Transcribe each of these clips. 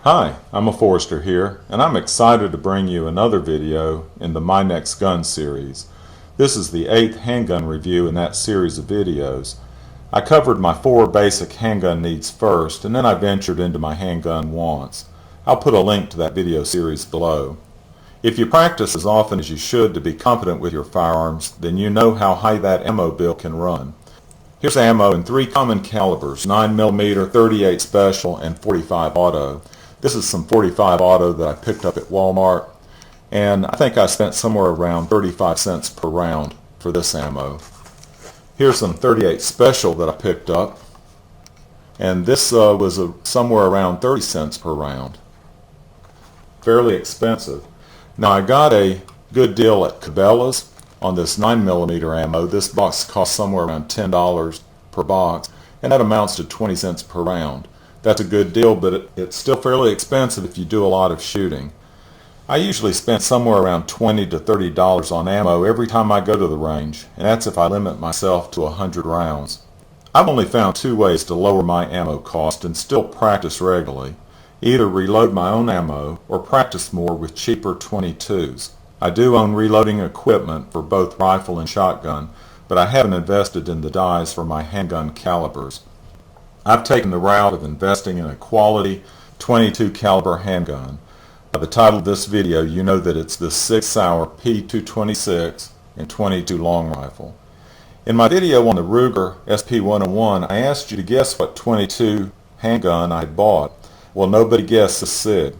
Hi, I'm a Forester here, and I'm excited to bring you another video in the My Next Gun series. This is the 8th handgun review in that series of videos. I covered my 4 basic handgun needs first, and then I ventured into my handgun wants. I'll put a link to that video series below. If you practice as often as you should to be confident with your firearms, then you know how high that ammo bill can run. Here's ammo in 3 common calibers, 9mm, 38 Special, and 45 Auto. This is some 45 Auto that I picked up at Walmart, and I think I spent somewhere around 35 cents per round for this ammo. Here's some 38 Special that I picked up, and this was somewhere around 30 cents per round. Fairly expensive. Now I got a good deal at Cabela's on this 9mm ammo. This box cost somewhere around $10 per box, and that amounts to 20 cents per round. That's a good deal, but it's still fairly expensive if you do a lot of shooting. I usually spend somewhere around $20 to $30 on ammo every time I go to the range, and that's if I limit myself to 100 rounds. I've only found 2 ways to lower my ammo cost and still practice regularly. Either reload my own ammo or practice more with cheaper .22s. I do own reloading equipment for both rifle and shotgun, but I haven't invested in the dies for my handgun calibers. I've taken the route of investing in a quality .22 caliber handgun. By the title of this video, you know that it's the Sig Sauer P226 and .22 long rifle. In my video on the Ruger SP101, I asked you to guess what .22 handgun I had bought. Well, nobody guessed the Sig.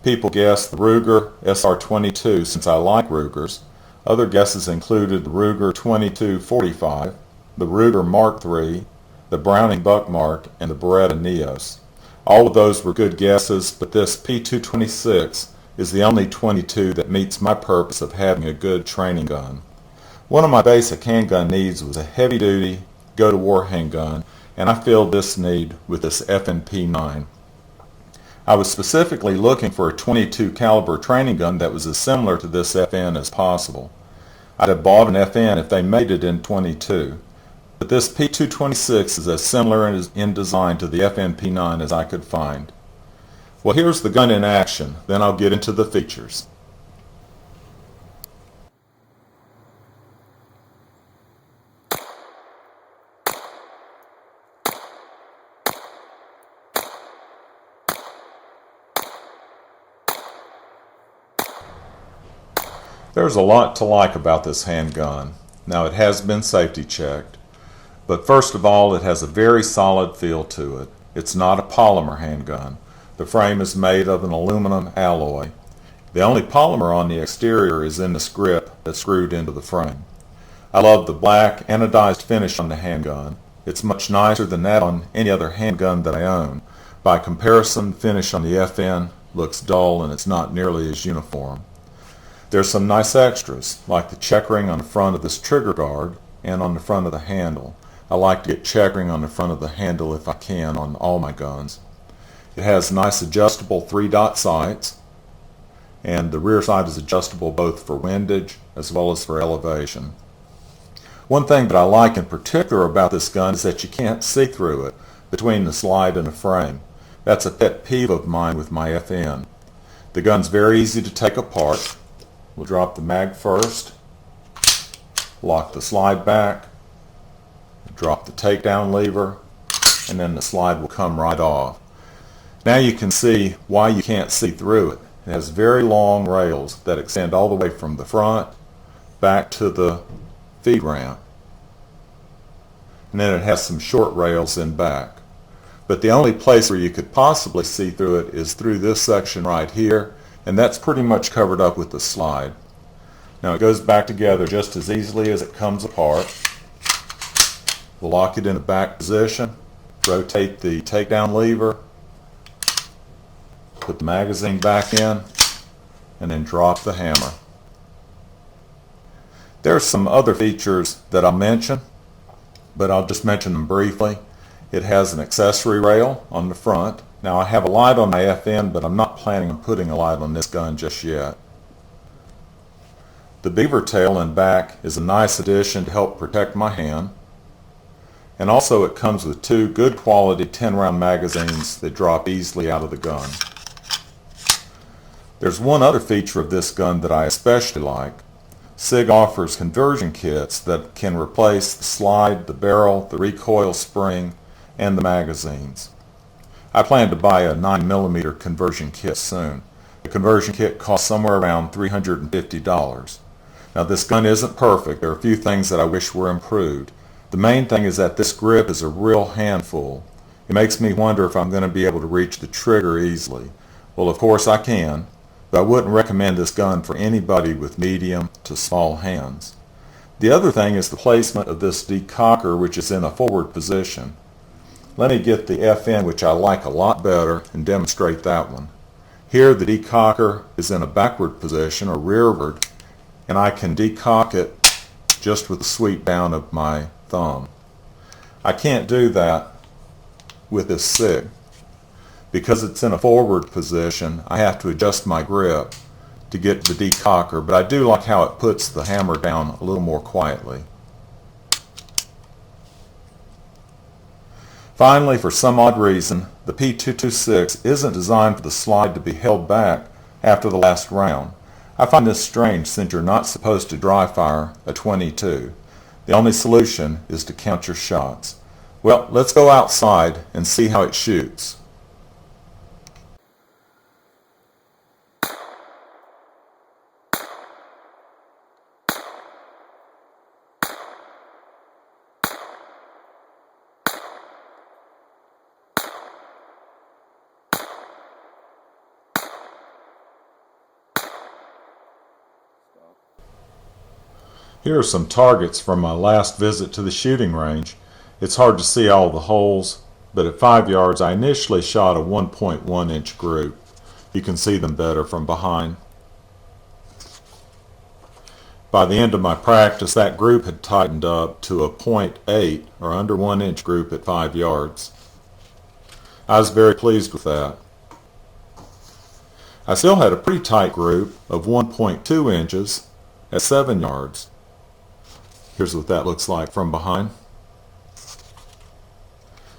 People guessed the Ruger SR22 since I like Rugers. Other guesses included the Ruger 2245, the Ruger Mark III, the Browning Buckmark, and the Beretta Neos. All of those were good guesses, but this P226 is the only .22 that meets my purpose of having a good training gun. One of my basic handgun needs was a heavy-duty, go-to-war handgun, and I filled this need with this FNP9. I was specifically looking for a .22 caliber training gun that was as similar to this FN as possible. I'd have bought an FN if they made it in .22. But this P226 is as similar in design to the FNP9 as I could find. Well, here's the gun in action, then I'll get into the features. There's a lot to like about this handgun. Now, it has been safety checked. But first of all, it has a very solid feel to it. It's not a polymer handgun. The frame is made of an aluminum alloy. The only polymer on the exterior is in the grip that's screwed into the frame. I love the black anodized finish on the handgun. It's much nicer than that on any other handgun that I own. By comparison, the finish on the FN looks dull and it's not nearly as uniform. There's some nice extras, like the checkering on the front of this trigger guard and on the front of the handle. I like to get checkering on the front of the handle if I can on all my guns. It has nice adjustable 3-dot sights, and the rear sight is adjustable both for windage as well as for elevation. One thing that I like in particular about this gun is that you can't see through it between the slide and the frame. That's a pet peeve of mine with my FN. The gun's very easy to take apart. We'll drop the mag first, lock the slide back, drop the takedown lever, and then the slide will come right off. Now you can see why you can't see through it. It has very long rails that extend all the way from the front back to the feed ramp. And then it has some short rails in back. But the only place where you could possibly see through it is through this section right here, and that's pretty much covered up with the slide. Now it goes back together just as easily as it comes apart. We'll lock it in a back position, rotate the takedown lever, put the magazine back in, and then drop the hammer. There are some other features that I'll mention, but I'll just mention them briefly. It has an accessory rail on the front. Now I have a light on my FN, but I'm not planning on putting a light on this gun just yet. The beaver tail in back is a nice addition to help protect my hand. And also it comes with 2 good quality 10-round magazines that drop easily out of the gun. There's one other feature of this gun that I especially like. Sig offers conversion kits that can replace the slide, the barrel, the recoil spring, and the magazines. I plan to buy a 9mm conversion kit soon. The conversion kit costs somewhere around $350. Now this gun isn't perfect. There are a few things that I wish were improved. The main thing is that this grip is a real handful. It makes me wonder if I'm going to be able to reach the trigger easily. Well, of course I can, but I wouldn't recommend this gun for anybody with medium to small hands. The other thing is the placement of this decocker, which is in a forward position. Let me get the FN, which I like a lot better, and demonstrate that one. Here the decocker is in a backward position, or rearward, and I can decock it just with the sweep down of my thumb. I can't do that with this Sig. Because it's in a forward position, I have to adjust my grip to get the decocker, but I do like how it puts the hammer down a little more quietly. Finally, for some odd reason, the P226 isn't designed for the slide to be held back after the last round. I find this strange since you're not supposed to dry fire a .22. The only solution is to count your shots. Well, let's go outside and see how it shoots. Here are some targets from my last visit to the shooting range. It's hard to see all the holes, but at 5 yards I initially shot a 1.1 inch group. You can see them better from behind. By the end of my practice, that group had tightened up to a 0.8 or under 1 inch group at 5 yards. I was very pleased with that. I still had a pretty tight group of 1.2 inches at 7 yards. Here's what that looks like from behind.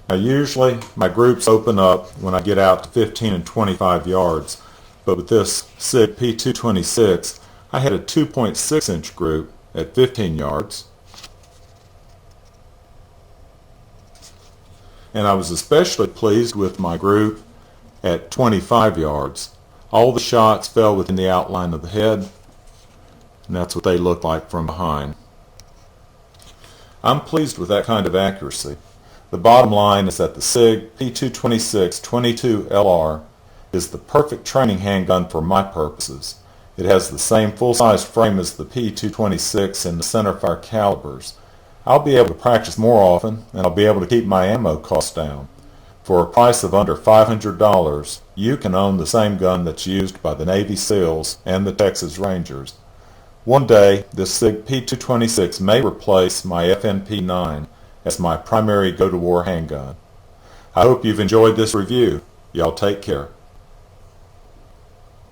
Now usually my groups open up when I get out to 15 and 25 yards, but with this Sig P226 I had a 2.6 inch group at 15 yards, and I was especially pleased with my group at 25 yards. All the shots fell within the outline of the head, and that's what they look like from behind. I'm pleased with that kind of accuracy. The bottom line is that the Sig P226 22LR is the perfect training handgun for my purposes. It has the same full-size frame as the P226 in the centerfire calibers. I'll be able to practice more often, and I'll be able to keep my ammo costs down. For a price of under $500, you can own the same gun that's used by the Navy SEALs and the Texas Rangers. One day, this Sig P226 may replace my FNP9 as my primary go-to-war handgun. I hope you've enjoyed this review. Y'all take care.